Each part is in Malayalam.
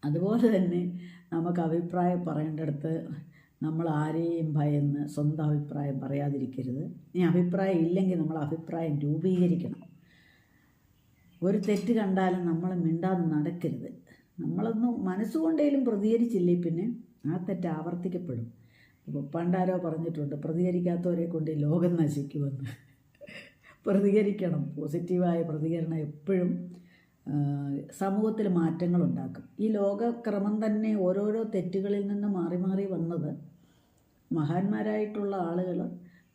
അതുപോലെ തന്നെ നമുക്ക് അഭിപ്രായം പറയേണ്ടടുത്ത് നമ്മൾ ആരെയും ഭയന്ന് സ്വന്തം അഭിപ്രായം പറയാതിരിക്കരുത്. ഇനി അഭിപ്രായം ഇല്ലെങ്കിൽ നമ്മൾ അഭിപ്രായം രൂപീകരിക്കണം. ഒരു തെറ്റ് കണ്ടാലും നമ്മൾ മിണ്ടാതെ നടക്കരുത്. നമ്മളൊന്ന് മനസ്സുകൊണ്ടേലും പ്രതികരിച്ചില്ലേ പിന്നെ ആ തെറ്റ് ആവർത്തിക്കപ്പെടും. ഇപ്പോൾ പണ്ടാരോ പറഞ്ഞിട്ടുണ്ട്, പ്രതികരിക്കാത്തവരെ കൊണ്ട് ലോകം നശിക്കുമെന്ന്. പ്രതികരിക്കണം. പോസിറ്റീവായ പ്രതികരണം എപ്പോഴും സമൂഹത്തിൽ മാറ്റങ്ങളുണ്ടാക്കും. ഈ ലോകക്രമം തന്നെ ഓരോരോ തെറ്റുകളിൽ നിന്ന് മാറി മാറി വന്നത് മഹാന്മാരായിട്ടുള്ള ആളുകൾ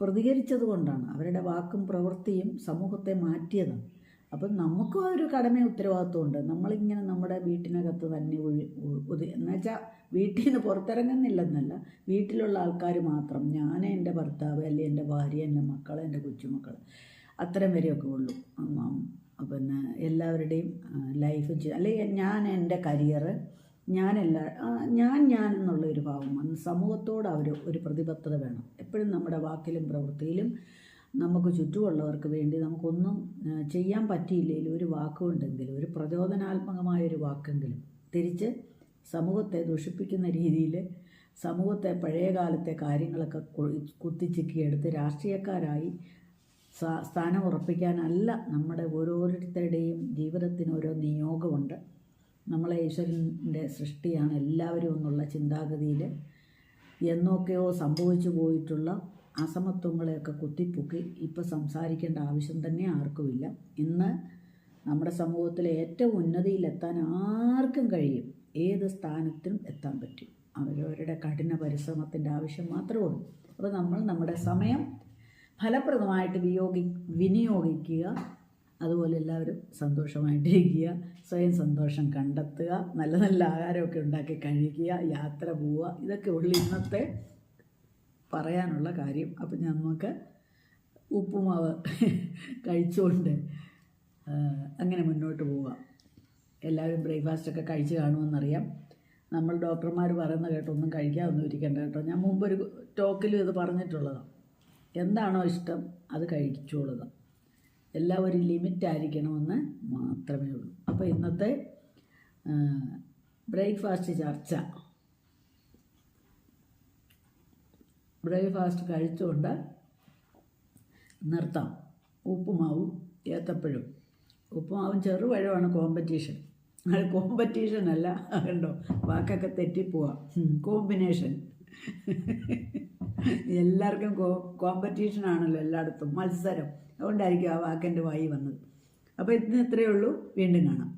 പ്രതികരിച്ചത് കൊണ്ടാണ്. അവരുടെ വാക്കും പ്രവൃത്തിയും സമൂഹത്തെ മാറ്റിയതാണ്. അപ്പം നമുക്കും ആ ഒരു കടമ ഉത്തരവാദിത്വമുണ്ട്. നമ്മളിങ്ങനെ നമ്മുടെ വീട്ടിനകത്ത് തന്നെ എന്നുവെച്ചാൽ വീട്ടിൽ നിന്ന് പുറത്തിറങ്ങുന്നില്ലെന്നല്ല, വീട്ടിലുള്ള ആൾക്കാർ മാത്രം, ഞാൻ, എൻ്റെ ഭർത്താവ്, അല്ലെങ്കിൽ എൻ്റെ ഭാര്യ, എൻ്റെ മക്കൾ, എൻ്റെ കൊച്ചുമക്കൾ, അത്തരം വരെയൊക്കെ ഉള്ളൂ. പിന്നെ എല്ലാവരുടെയും ലൈഫ് അല്ലെങ്കിൽ ഞാൻ എൻ്റെ കരിയർ, ഞാൻ എന്നുള്ളൊരു ഭാവം സമൂഹത്തോട് ഒരു പ്രതിബദ്ധത വേണം. എപ്പോഴും നമ്മുടെ വാക്കിലും പ്രവൃത്തിയിലും നമുക്ക് ചുറ്റുമുള്ളവർക്ക് വേണ്ടി നമുക്കൊന്നും ചെയ്യാൻ പറ്റിയില്ലെങ്കിലും ഒരു വാക്കുകൊണ്ടെങ്കിലും, ഒരു പ്രചോദനാത്മകമായൊരു വാക്കെങ്കിലും തിരിച്ച് സമൂഹത്തെ ദുഷിപ്പിക്കുന്ന രീതിയിൽ സമൂഹത്തെ പഴയ കാലത്തെ കാര്യങ്ങളൊക്കെ കുത്തിച്ചിക്കിയെടുത്ത് രാഷ്ട്രീയക്കാരായി സ്ഥാനം ഉറപ്പിക്കാനല്ല. നമ്മുടെ ഓരോരുത്തരുടെയും ജീവിതത്തിന് ഓരോ നിയോഗമുണ്ട്. നമ്മളെ ഈശ്വരൻ്റെ സൃഷ്ടിയാണ് എല്ലാവരും എന്നുള്ള ചിന്താഗതിയിൽ എന്നൊക്കെയോ സംഭവിച്ചു പോയിട്ടുള്ള അസമത്വങ്ങളെയൊക്കെ കുത്തിപ്പൊക്കി ഇപ്പോൾ സംസാരിക്കേണ്ട ആവശ്യം തന്നെ ആർക്കുമില്ല. ഇന്ന് നമ്മുടെ സമൂഹത്തിലെ ഏറ്റവും ഉന്നതിയിലെത്താൻ ആർക്കും കഴിയും. ഏത് സ്ഥാനത്തും എത്താൻ പറ്റും. അവരവരുടെ കഠിന പരിശ്രമത്തിൻ്റെ ആവശ്യം മാത്രമേ ഉള്ളൂ. അപ്പോൾ നമ്മൾ നമ്മുടെ സമയം ഫലപ്രദമായിട്ട് വിനിയോഗിക്കുക. അതുപോലെ എല്ലാവരും സന്തോഷമായിട്ടിരിക്കുക, സ്വയം സന്തോഷം കണ്ടെത്തുക, നല്ല നല്ല ആഹാരമൊക്കെ ഉണ്ടാക്കി കഴിക്കുക, യാത്ര പോവുക. ഇതൊക്കെ ഉള്ളു ഇന്നത്തെ പറയാനുള്ള കാര്യം. അപ്പം നമുക്ക് ഉപ്പുമാവ് കഴിച്ചുകൊണ്ട് അങ്ങനെ മുന്നോട്ട് പോവുക. എല്ലാവരും ബ്രേക്ക്ഫാസ്റ്റൊക്കെ കഴിച്ച് കാണുമെന്നറിയാം. നമ്മൾ ഡോക്ടർമാർ പറയുന്ന കേട്ടൊന്നും കഴിക്കാതൊന്നും ഇരിക്കേണ്ട കേട്ടോ. ഞാൻ മുമ്പൊരു ടോക്കിലും ഇത് പറഞ്ഞിട്ടുള്ളതാണ്. എന്താണോ ഇഷ്ടം അത് കഴിച്ചോളുക. എല്ലാം ഒരു ലിമിറ്റായിരിക്കണമെന്ന് മാത്രമേ ഉള്ളൂ. അപ്പോൾ ഇന്നത്തെ ബ്രേക്ക്ഫാസ്റ്റ് ചർച്ച, ബ്രേക്ക്ഫാസ്റ്റ് കഴിച്ചുകൊണ്ട് നിർത്താം. ഉപ്പുമാവും ഏത്തപ്പഴവും. ഉപ്പുമാവും ചെറുപഴമാണ് കോമ്പറ്റീഷൻ. അത് കോമ്പറ്റീഷനല്ല, കണ്ടോ വാക്കൊക്കെ തെറ്റിപ്പോവാം. കോമ്പിനേഷൻ. എല്ലാവർക്കും കോമ്പറ്റീഷനാണല്ലോ എല്ലായിടത്തും, മത്സരം. അതുകൊണ്ടായിരിക്കും ആ വാക്കെൻ്റെ വായി വന്നത്. അപ്പോൾ ഇന്ന് ഇത്രയേ ഉള്ളൂ. വീണ്ടും കാണാം.